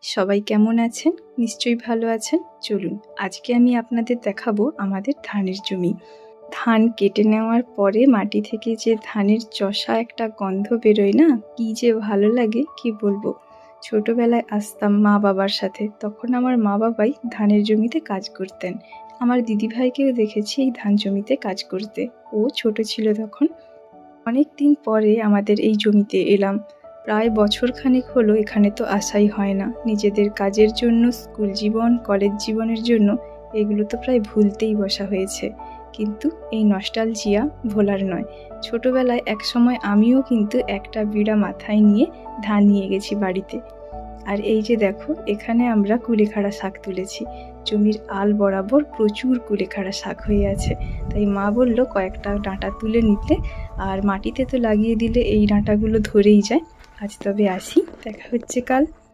সবাই কেমন আছেন? নিশ্চয়ই ভালো আছেন। চলুন আজকে আমি আপনাদের দেখাবো আমাদের ধানের জমি। ধান কেটে নেওয়ার পরে মাটি থেকে যে ধানের চষা একটা গন্ধ বেরোয় না, কি যে ভালো লাগে কি বলবো। ছোটবেলায় আসতাম মা বাবার সাথে, তখন আমার মা বাবাই ধানের জমিতে কাজ করতেন। আমার দিদিভাইকেও দেখেছি এই ধান জমিতে কাজ করতে, ও ছোট ছিল তখন। অনেক দিন পরে আমাদের এই জমিতে এলাম। প্রায় বছরখানেক হলো এখানে তো আসাই হয় না। নিজেদের কাজের জন্য, স্কুল জীবন, কলেজ জীবনের জন্য এগুলো তো প্রায় ভুলতেই বসা হয়েছে। কিন্তু এই নস্টালজিয়া ভোলার নয়। ছোটবেলায় একসময় আমিও কিন্তু একটা বিড়া মাথায় নিয়ে ধান নিয়ে গেছি বাড়িতে। আর এই যে দেখো, এখানে আমরা কুলেখাড়া শাক তুলেছি। জমির আল বরাবর প্রচুর কুলেখাড়া শাক হয়ে আছে, তাই মা বলল কয়েকটা ডাঁটা তুলে নিতে, আর মাটিতে তো লাগিয়ে দিলে এই ডাঁটাগুলো ধরেই যায়। আজ তবে আসি, দেখা হচ্ছে কাল।